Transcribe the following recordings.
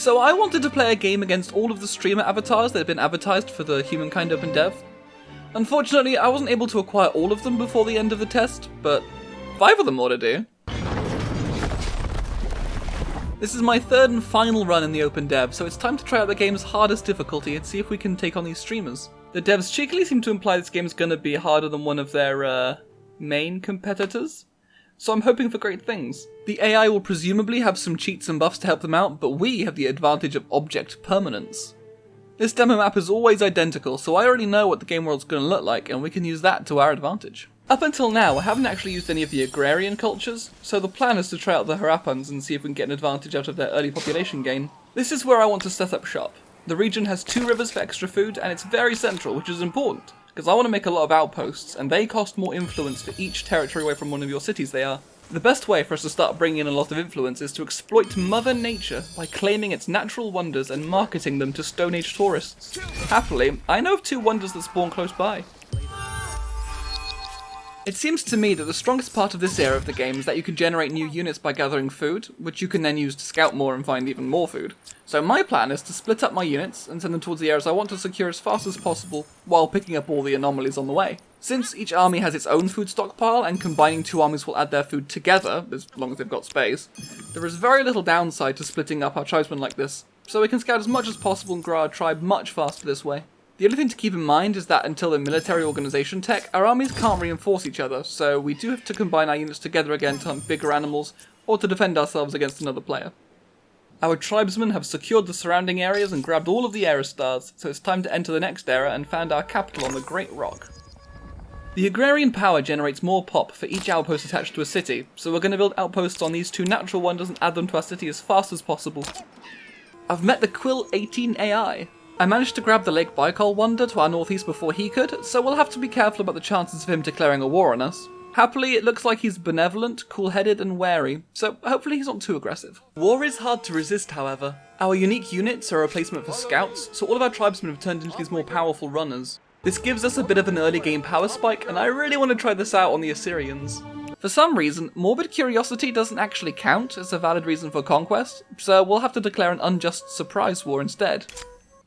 So I wanted to play a game against all of the streamer avatars that had been advertised for the Humankind OpenDev. Unfortunately, I wasn't able to acquire all of them before the end of the test, but 5 of them ought to do. This is my third and final run in the OpenDev, so it's time to try out the game's hardest difficulty and see if we can take on these streamers. The devs cheekily seem to imply this game is going to be harder than one of their, main competitors, so I'm hoping for great things. The AI will presumably have some cheats and buffs to help them out, but we have the advantage of object permanence. This demo map is always identical, so I already know what the game world's going to look like, and we can use that to our advantage. Up until now, I haven't actually used any of the agrarian cultures, so the plan is to try out the Harappans and see if we can get an advantage out of their early population gain. This is where I want to set up shop. The region has 2 rivers for extra food, and it's very central, which is important, because I want to make a lot of outposts, and they cost more influence for each territory away from one of your cities they are. The best way for us to start bringing in a lot of influence is to exploit Mother Nature by claiming its natural wonders and marketing them to Stone Age tourists. Happily, I know of 2 wonders that spawn close by. It seems to me that the strongest part of this era of the game is that you can generate new units by gathering food, which you can then use to scout more and find even more food. So my plan is to split up my units and send them towards the areas I want to secure as fast as possible, while picking up all the anomalies on the way. Since each army has its own food stockpile, and combining 2 armies will add their food together, as long as they've got space, there is very little downside to splitting up our tribesmen like this, so we can scout as much as possible and grow our tribe much faster this way. The only thing to keep in mind is that until the military organisation tech, our armies can't reinforce each other, so we do have to combine our units together again to hunt bigger animals, or to defend ourselves against another player. Our tribesmen have secured the surrounding areas and grabbed all of the era stars, so it's time to enter the next era and found our capital on the Great Rock. The agrarian power generates more pop for each outpost attached to a city, so we're going to build outposts on these 2 natural wonders and add them to our city as fast as possible. I've met the Quill 18 AI. I managed to grab the Lake Baikal wonder to our northeast before he could, so we'll have to be careful about the chances of him declaring a war on us. Happily, it looks like he's benevolent, cool-headed and wary, so hopefully he's not too aggressive. War is hard to resist, however. Our unique units are a replacement for scouts, so all of our tribesmen have turned into these more powerful runners. This gives us a bit of an early game power spike, and I really want to try this out on the Assyrians. For some reason, morbid curiosity doesn't actually count as a valid reason for conquest, so we'll have to declare an unjust surprise war instead.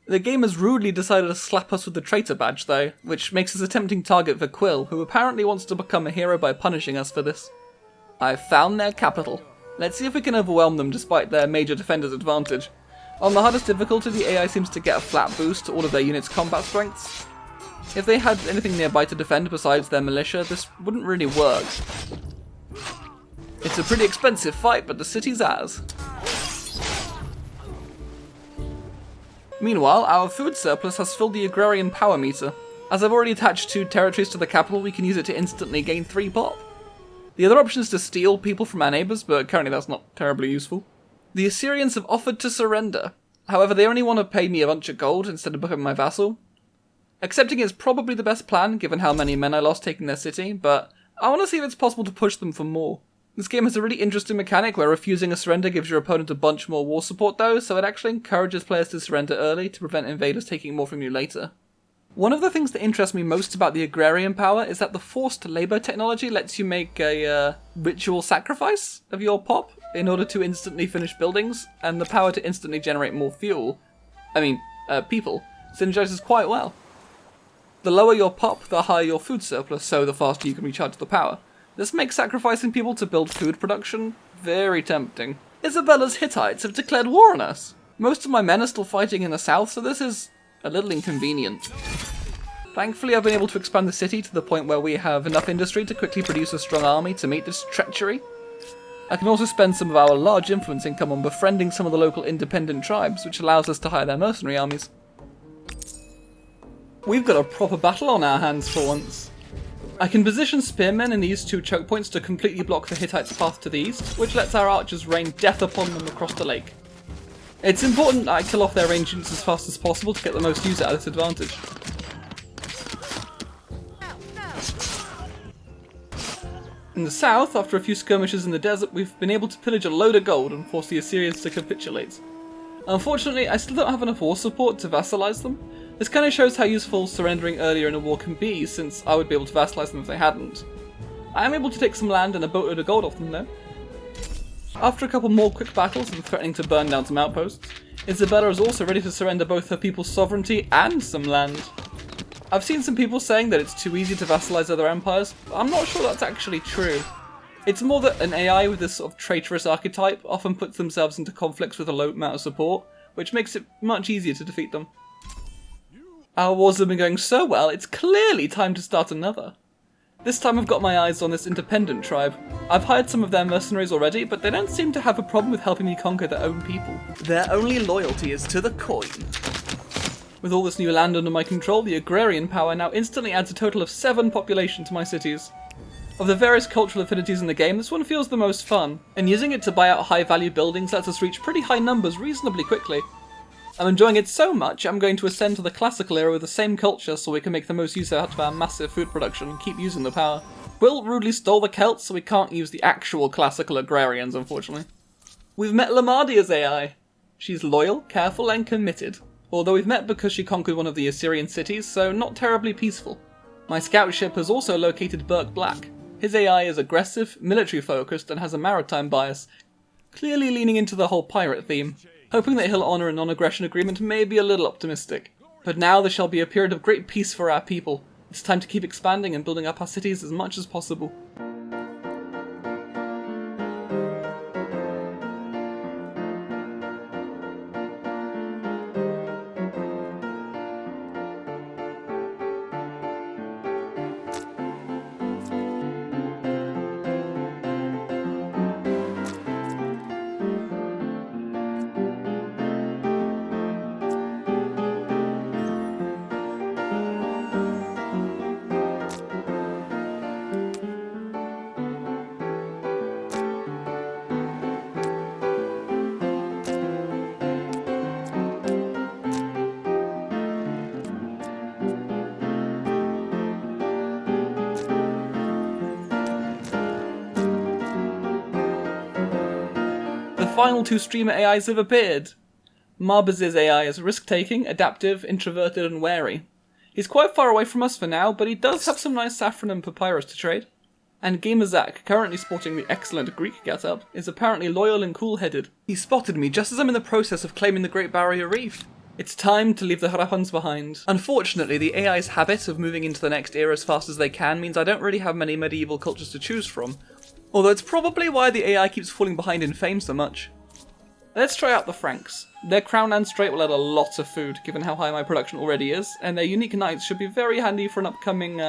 The game has rudely decided to slap us with the traitor badge though, which makes us a tempting target for Quill, who apparently wants to become a hero by punishing us for this. I've found their capital. Let's see if we can overwhelm them despite their major defender's advantage. On the hardest difficulty, the AI seems to get a flat boost to all of their units' combat strengths. If they had anything nearby to defend besides their militia, this wouldn't really work. It's a pretty expensive fight, but the city's ours. Meanwhile, our food surplus has filled the agrarian power meter. As I've already attached 2 territories to the capital, we can use it to instantly gain 3 pop. The other option is to steal people from our neighbours, but currently that's not terribly useful. The Assyrians have offered to surrender. However, they only want to pay me a bunch of gold instead of becoming my vassal. Accepting is probably the best plan, given how many men I lost taking their city, but I want to see if it's possible to push them for more. This game has a really interesting mechanic where refusing a surrender gives your opponent a bunch more war support though, so it actually encourages players to surrender early to prevent invaders taking more from you later. One of the things that interests me most about the agrarian power is that the forced labour technology lets you make a ritual sacrifice of your pop in order to instantly finish buildings, and the power to instantly generate more people, synergizes quite well. The lower your pop, the higher your food surplus, so the faster you can recharge the power. This makes sacrificing people to build food production very tempting. Isabella's Hittites have declared war on us. Most of my men are still fighting in the south, so this is a little inconvenient. Thankfully, I've been able to expand the city to the point where we have enough industry to quickly produce a strong army to meet this treachery. I can also spend some of our large influence income on befriending some of the local independent tribes, which allows us to hire their mercenary armies. We've got a proper battle on our hands for once. I can position spearmen in these 2 choke points to completely block the Hittites' path to the east, which lets our archers rain death upon them across the lake. It's important that I kill off their ranged units as fast as possible to get the most use out of this advantage. In the south, after a few skirmishes in the desert, we've been able to pillage a load of gold and force the Assyrians to capitulate. Unfortunately, I still don't have enough war support to vassalize them. This kind of shows how useful surrendering earlier in a war can be, since I would be able to vassalize them if they hadn't. I am able to take some land and a boatload of gold off them though. After a couple more quick battles and threatening to burn down some outposts, Isabella is also ready to surrender both her people's sovereignty and some land. I've seen some people saying that it's too easy to vassalize other empires, but I'm not sure that's actually true. It's more that an AI with this sort of traitorous archetype often puts themselves into conflicts with a low amount of support, which makes it much easier to defeat them. Our wars have been going so well, it's clearly time to start another. This time I've got my eyes on this independent tribe. I've hired some of their mercenaries already, but they don't seem to have a problem with helping me conquer their own people. Their only loyalty is to the coin. With all this new land under my control, the agrarian power now instantly adds a total of 7 population to my cities. Of the various cultural affinities in the game, this one feels the most fun, and using it to buy out high-value buildings lets us reach pretty high numbers reasonably quickly. I'm enjoying it so much, I'm going to ascend to the classical era with the same culture so we can make the most use out of our massive food production and keep using the power. Will rudely stole the Celts, so we can't use the actual classical agrarians, unfortunately. We've met Lamardia's AI. She's loyal, careful, and committed. Although we've met because she conquered one of the Assyrian cities, so not terribly peaceful. My scout ship has also located Burke Black. His AI is aggressive, military-focused, and has a maritime bias, clearly leaning into the whole pirate theme. Hoping that he'll honour a non-aggression agreement may be a little optimistic. But now there shall be a period of great peace for our people. It's time to keep expanding and building up our cities as much as possible. The final 2 streamer AIs have appeared. Marbaz's AI is risk-taking, adaptive, introverted, and wary. He's quite far away from us for now, but he does have some nice saffron and papyrus to trade. And Gamerzak, currently sporting the excellent Greek getup, is apparently loyal and cool-headed. He spotted me just as I'm in the process of claiming the Great Barrier Reef. It's time to leave the Harapans behind. Unfortunately, the AI's habit of moving into the next era as fast as they can means I don't really have many medieval cultures to choose from, although it's probably why the AI keeps falling behind in fame so much. Let's try out the Franks. Their Crown and Strait will add a lot of food, given how high my production already is, and their unique knights should be very handy for an upcoming,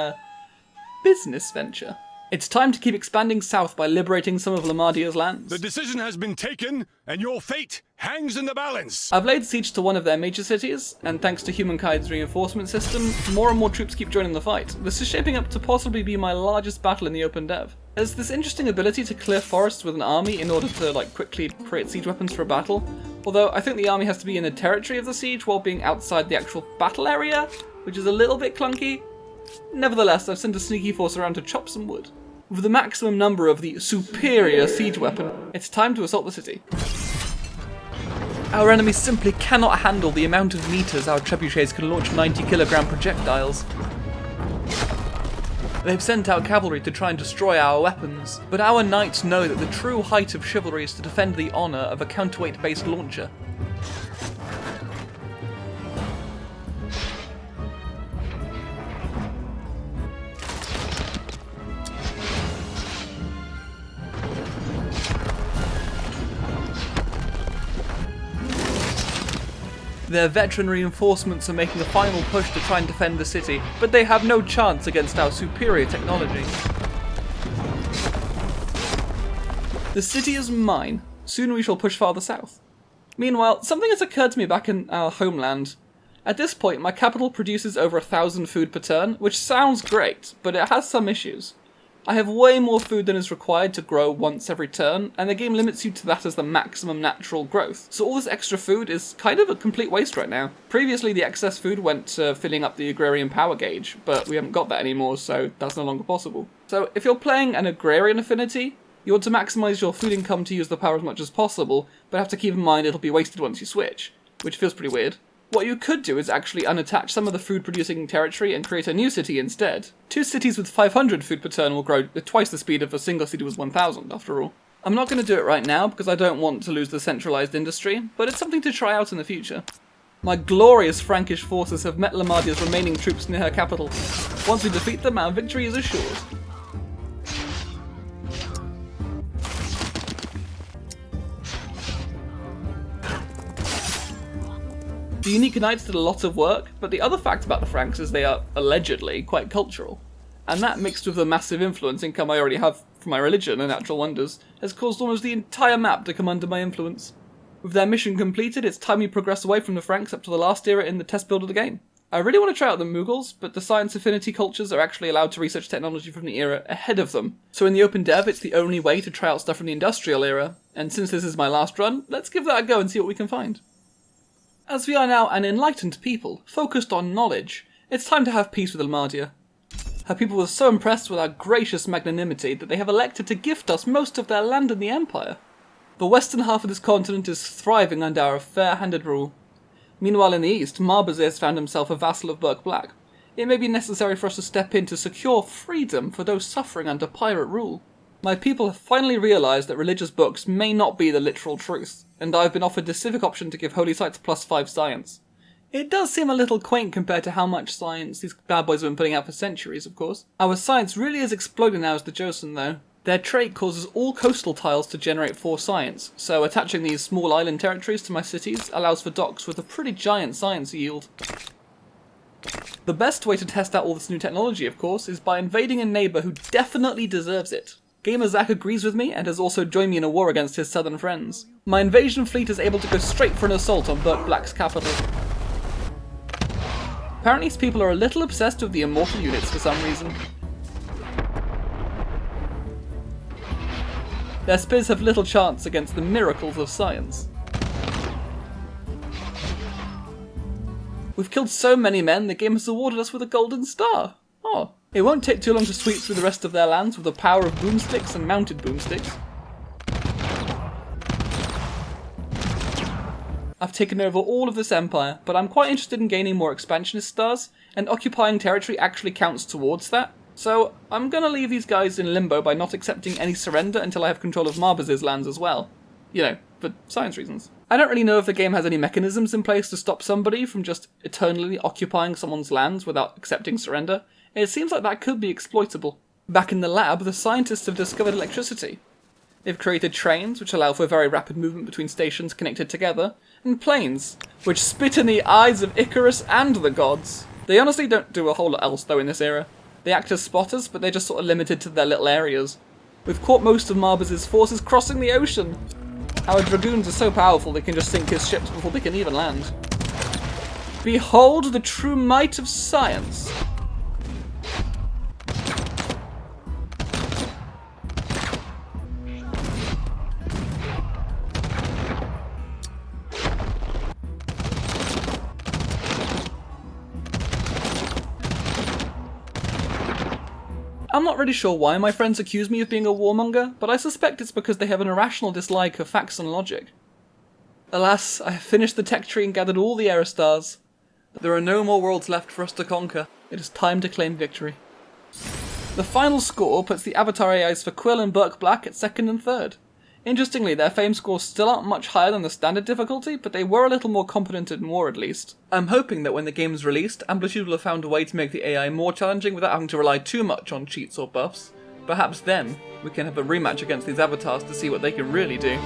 business venture. It's time to keep expanding south by liberating some of Lamardia's lands. The decision has been taken, and your fate hangs in the balance. I've laid siege to one of their major cities, and thanks to Humankind's reinforcement system, more and more troops keep joining the fight. This is shaping up to possibly be my largest battle in the OpenDev. There's this interesting ability to clear forests with an army in order to, quickly create siege weapons for a battle, although I think the army has to be in the territory of the siege while being outside the actual battle area, which is a little bit clunky. Nevertheless, I've sent a sneaky force around to chop some wood. With the maximum number of the superior siege weapon, it's time to assault the city. Our enemies simply cannot handle the amount of meters our trebuchets can launch 90-kilogram projectiles. They've sent out cavalry to try and destroy our weapons, but our knights know that the true height of chivalry is to defend the honour of a counterweight-based launcher. Their veteran reinforcements are making a final push to try and defend the city, but they have no chance against our superior technology. The city is mine. Soon we shall push farther south. Meanwhile, something has occurred to me back in our homeland. At this point, my capital produces over 1,000 food per turn, which sounds great, but it has some issues. I have way more food than is required to grow once every turn, and the game limits you to that as the maximum natural growth. So all this extra food is kind of a complete waste right now. Previously, the excess food went to filling up the agrarian power gauge, but we haven't got that anymore, so that's no longer possible. So if you're playing an agrarian affinity, you want to maximise your food income to use the power as much as possible, but have to keep in mind it'll be wasted once you switch, which feels pretty weird. What you could do is actually unattach some of the food-producing territory and create a new city instead. 2 cities with 500 food per turn will grow at twice the speed of a single city with 1,000, after all. I'm not going to do it right now because I don't want to lose the centralised industry, but it's something to try out in the future. My glorious Frankish forces have met Lamardia's remaining troops near her capital. Once we defeat them, our victory is assured. The unique knights did a lot of work, but the other fact about the Franks is they are, allegedly, quite cultural. And that, mixed with the massive influence income I already have from my religion and natural wonders, has caused almost the entire map to come under my influence. With their mission completed, it's time we progress away from the Franks up to the last era in the test build of the game. I really want to try out the Mughals, but the science affinity cultures are actually allowed to research technology from the era ahead of them. So in the open dev, it's the only way to try out stuff from the industrial era, and since this is my last run, let's give that a go and see what we can find. As we are now an enlightened people, focused on knowledge, it's time to have peace with Lamardia. Her people were so impressed with our gracious magnanimity that they have elected to gift us most of their land in the Empire. The western half of this continent is thriving under our fair-handed rule. Meanwhile in the east, Marbazir has found himself a vassal of Burke Black. It may be necessary for us to step in to secure freedom for those suffering under pirate rule. My people have finally realised that religious books may not be the literal truth, and I've been offered the civic option to give holy sites +5 science. It does seem a little quaint compared to how much science these bad boys have been putting out for centuries, of course. Our science really is exploding now as the Joseon, though. Their trait causes all coastal tiles to generate 4 science, so attaching these small island territories to my cities allows for docks with a pretty giant science yield. The best way to test out all this new technology, of course, is by invading a neighbour who definitely deserves it. Gamer Zach agrees with me and has also joined me in a war against his southern friends. My invasion fleet is able to go straight for an assault on Burke Black's capital. Apparently these people are a little obsessed with the immortal units for some reason. Their spears have little chance against the miracles of science. We've killed so many men, the game has awarded us with a golden star. Oh. It won't take too long to sweep through the rest of their lands with the power of boomsticks and mounted boomsticks. I've taken over all of this empire, but I'm quite interested in gaining more expansionist stars, and occupying territory actually counts towards that. So I'm gonna leave these guys in limbo by not accepting any surrender until I have control of Marbazir's lands as well. You know, for science reasons. I don't really know if the game has any mechanisms in place to stop somebody from just eternally occupying someone's lands without accepting surrender. It seems like that could be exploitable. Back in the lab, the scientists have discovered electricity. They've created trains, which allow for very rapid movement between stations connected together, and planes, which spit in the eyes of Icarus and the gods. They honestly don't do a whole lot else though in this era. They act as spotters, but they're just sort of limited to their little areas. We've caught most of Marbazir's forces crossing the ocean. Our dragoons are so powerful they can just sink his ships before they can even land. Behold the true might of science. I'm not really sure why my friends accuse me of being a warmonger, but I suspect it's because they have an irrational dislike of facts and logic. Alas, I have finished the tech tree and gathered all the era stars. There are no more worlds left for us to conquer. It is time to claim victory. The final score puts the Avatar AIs for Quill and Burke Black at 2nd and 3rd. Interestingly, their fame scores still aren't much higher than the standard difficulty, but they were a little more competent in war at least. I'm hoping that when the game's released, Amplitude will have found a way to make the AI more challenging without having to rely too much on cheats or buffs. Perhaps then, we can have a rematch against these avatars to see what they can really do.